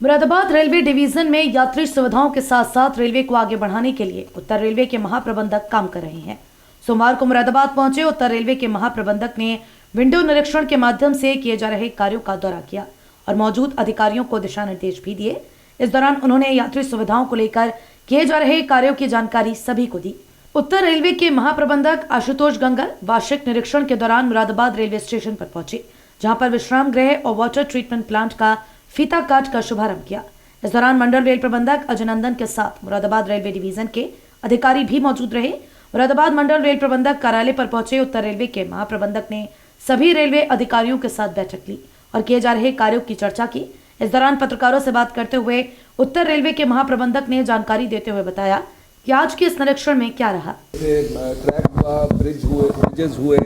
Moradabad railway division में यात्री सुविधाओं के साथ साथ रेलवे को आगे बढ़ाने के लिए उत्तर रेलवे के महाप्रबंधक काम कर रहे हैं। सोमवार को मुरादाबाद पहुंचे उत्तर रेलवे के महाप्रबंधक ने विंडो निरीक्षण के माध्यम से किए जा रहे कार्यों का दौरा किया और मौजूद अधिकारियों को दिशा निर्देश भी दिए। इस दौरान उन्होंने यात्री सुविधाओं को लेकर किए जा रहे कार्यों की जानकारी सभी को दी। उत्तर रेलवे के महाप्रबंधक आशुतोष गंगल वार्षिक निरीक्षण के दौरान मुरादाबाद रेलवे स्टेशन पर पहुंचे, जहां पर विश्राम गृह और वाटर ट्रीटमेंट प्लांट का फीता काट का शुभारंभ किया। इस दौरान मंडल रेल प्रबंधक अजय नंदन के साथ मुरादाबाद रेलवे डिवीजन के अधिकारी भी मौजूद रहे। मुरादाबाद मंडल रेल प्रबंधक कार्यालय पर पहुंचे उत्तर रेलवे के महाप्रबंधक ने सभी रेलवे अधिकारियों के साथ बैठक ली और किए जा रहे कार्यों की चर्चा की। इस दौरान पत्रकारों से बात करते हुए उत्तर रेलवे के महाप्रबंधक ने जानकारी देते हुए बताया कि आज के इस निरीक्षण में क्या रहा। ट्रैक हुआ, ब्रिजेस हुए,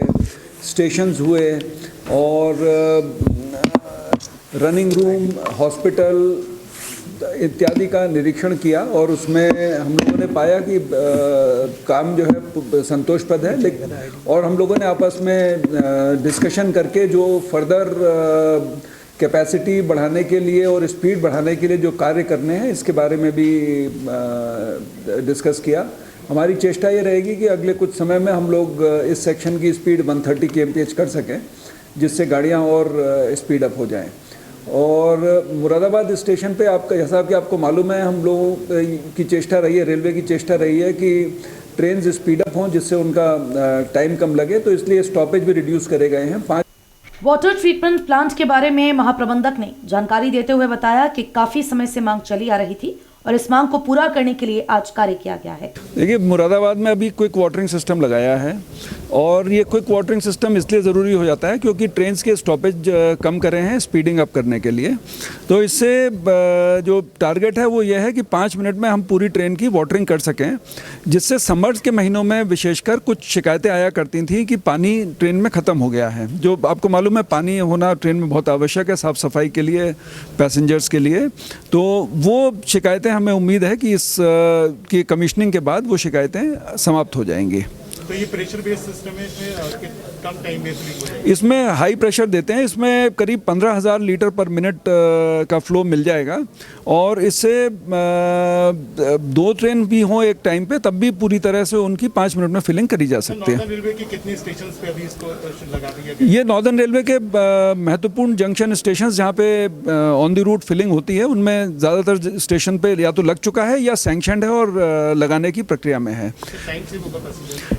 स्टेशन हुए और रनिंग रूम, हॉस्पिटल इत्यादि का निरीक्षण किया और उसमें हम लोगों ने पाया कि काम जो है संतोषप्रद है। लेकिन और हम लोगों ने आपस में डिस्कशन करके जो फर्दर कैपेसिटी बढ़ाने के लिए और स्पीड बढ़ाने के लिए जो कार्य करने हैं इसके बारे में भी डिस्कस किया। हमारी चेष्टा ये रहेगी कि अगले कुछ समय में हम लोग इस सेक्शन की स्पीड 130 kmph कर सकें, जिससे गाड़ियां और स्पीड अप हो जाएं। और मुरादाबाद स्टेशन पे आपका, जैसा कि आपको मालूम है, हम लोगों की चेष्टा रही है, रेलवे की चेष्टा रही है कि ट्रेन स्पीड अप हों जिससे उनका टाइम कम लगे, तो इसलिए स्टॉपेज भी रिड्यूस करे गए हैं। वाटर ट्रीटमेंट प्लांट के बारे में महाप्रबंधक ने जानकारी देते हुए बताया कि काफी समय से मांग चली आ रही थी और इस मांग को पूरा करने के लिए आज कार्य किया गया है। देखिए, मुरादाबाद में अभी क्विक वाटरिंग सिस्टम लगाया है और ये क्विक वाटरिंग सिस्टम इसलिए ज़रूरी हो जाता है क्योंकि ट्रेन के स्टॉपेज कम करे हैं स्पीडिंग अप करने के लिए। तो इससे जो टारगेट है वो ये है कि 5 मिनट में हम पूरी ट्रेन की वाटरिंग कर सकें, जिससे समर्स के महीनों में विशेषकर कुछ शिकायतें आया करती थी कि पानी ट्रेन में ख़त्म हो गया है। जो आपको मालूम है, पानी होना ट्रेन में बहुत आवश्यक है साफ़ सफाई के लिए, पैसेंजर्स के लिए। तो वो शिकायतें, हमें उम्मीद है कि इस की कमीशनिंग के बाद वो शिकायतें समाप्त हो जाएंगी। तो ये प्रेशर बेस्ड सिस्टम है, इसमें कम टाइम बेस्ड, इसमें हाई प्रेशर देते हैं। इसमें करीब 15,000 लीटर पर मिनट का फ्लो मिल जाएगा और इससे 2 ट्रेन भी हों एक टाइम पे, तब भी पूरी तरह से उनकी 5 मिनट में फिलिंग करी जा सकती है। नॉर्दर्न रेलवे की कितने स्टेशन पे अभी इसको लगा दिया गया? ये नॉर्दर्न रेलवे के महत्वपूर्ण जंक्शन स्टेशन जहाँ पे ऑन द रूट फिलिंग होती है, उनमें ज़्यादातर स्टेशन पे या तो लग चुका है या सैंक्शनड है और लगाने की प्रक्रिया में है।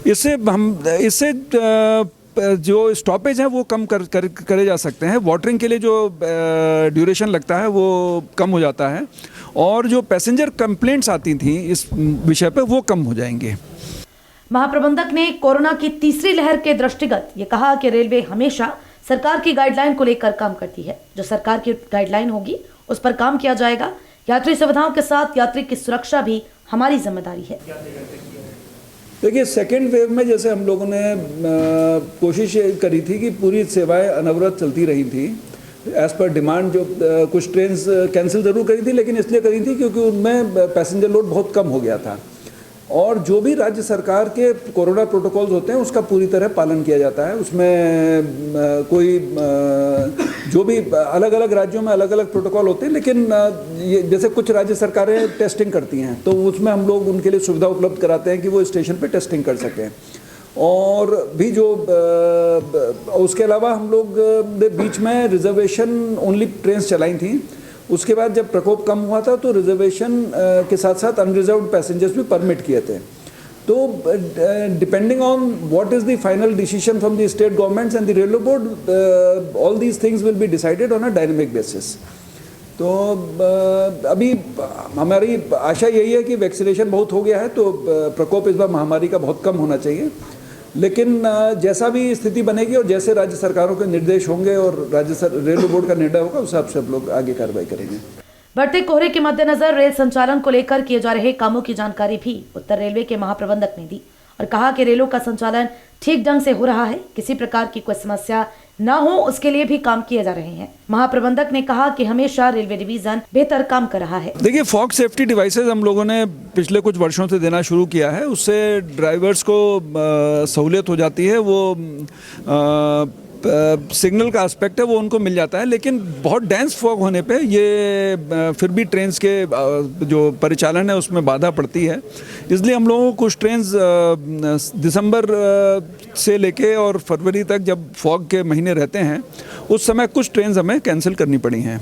इससे जो स्टॉपेज है वो कम करे जा सकते हैं। वाटरिंग के लिए जो ड्यूरेशन लगता है वो कम हो जाता है और जो पैसेंजर कंप्लेंट्स आती थी इस विषय पे वो कम हो जाएंगे। महाप्रबंधक ने कोरोना की तीसरी लहर के दृष्टिगत ये कहा कि रेलवे हमेशा सरकार की गाइडलाइन को लेकर काम करती है। जो सरकार की गाइडलाइन होगी उस पर काम किया जाएगा। यात्री सुविधाओं के साथ यात्री की सुरक्षा भी हमारी जिम्मेदारी है। देखिए, सेकेंड वेव में जैसे हम लोगों ने कोशिश करी थी कि पूरी सेवाएं अनवरत चलती रही थी एज़ पर डिमांड। जो कुछ ट्रेन कैंसिल ज़रूर करी थी, लेकिन इसलिए करी थी क्योंकि उनमें पैसेंजर लोड बहुत कम हो गया था। और जो भी राज्य सरकार के कोरोना प्रोटोकॉल्स होते हैं उसका पूरी तरह पालन किया जाता है। उसमें कोई जो भी अलग अलग राज्यों में अलग अलग प्रोटोकॉल होते हैं, लेकिन ये जैसे कुछ राज्य सरकारें टेस्टिंग करती हैं तो उसमें हम लोग उनके लिए सुविधा उपलब्ध कराते हैं कि वो स्टेशन पे टेस्टिंग कर सकें। और भी जो उसके अलावा हम लोग ने बीच में रिजर्वेशन ओनली ट्रेन चलाई थी। उसके बाद जब प्रकोप कम हुआ था तो रिजर्वेशन के साथ साथ अनरिजर्व्ड पैसेंजर्स भी परमिट किए थे। तो depending on what is the final decision from the state governments and the railway board, all these things will be decided on a dynamic basis. तो अभी हमारी आशा यही है कि वैक्सीनेशन बहुत हो गया है तो प्रकोप इस बार महामारी का बहुत कम होना चाहिए। लेकिन जैसा भी स्थिति बनेगी और जैसे राज्य सरकारों के निर्देश होंगे और रेलवे बोर्ड का निर्णय होगा, उस हिसाब से हम लोग आगे कार्रवाई करेंगे। बढ़ते कोहरे के मद्देनजर रेल संचालन को लेकर किए जा रहे कामों की जानकारी भी उत्तर रेलवे के महाप्रबंधक ने दी और कहा कि रेलों का संचालन ठीक ढंग से हो रहा है, किसी प्रकार की कोई समस्या न हो उसके लिए भी काम किए जा रहे हैं। महाप्रबंधक ने कहा कि हमेशा रेलवे डिवीजन बेहतर काम कर रहा है। देखिए, फॉग सेफ्टी डिवाइसेस हम लोगों ने पिछले कुछ वर्षों से देना शुरू किया है। उससे ड्राइवर्स को सहूलियत हो जाती है। वो सिग्नल का एस्पेक्ट है वो उनको मिल जाता है, लेकिन बहुत डेंस फॉग होने पे ये फिर भी ट्रेन्स के जो परिचालन है उसमें बाधा पड़ती है। इसलिए हम लोगों को कुछ ट्रेन्स दिसंबर से लेके और फरवरी तक जब फॉग के महीने रहते हैं उस समय कुछ ट्रेन्स हमें कैंसिल करनी पड़ी हैं।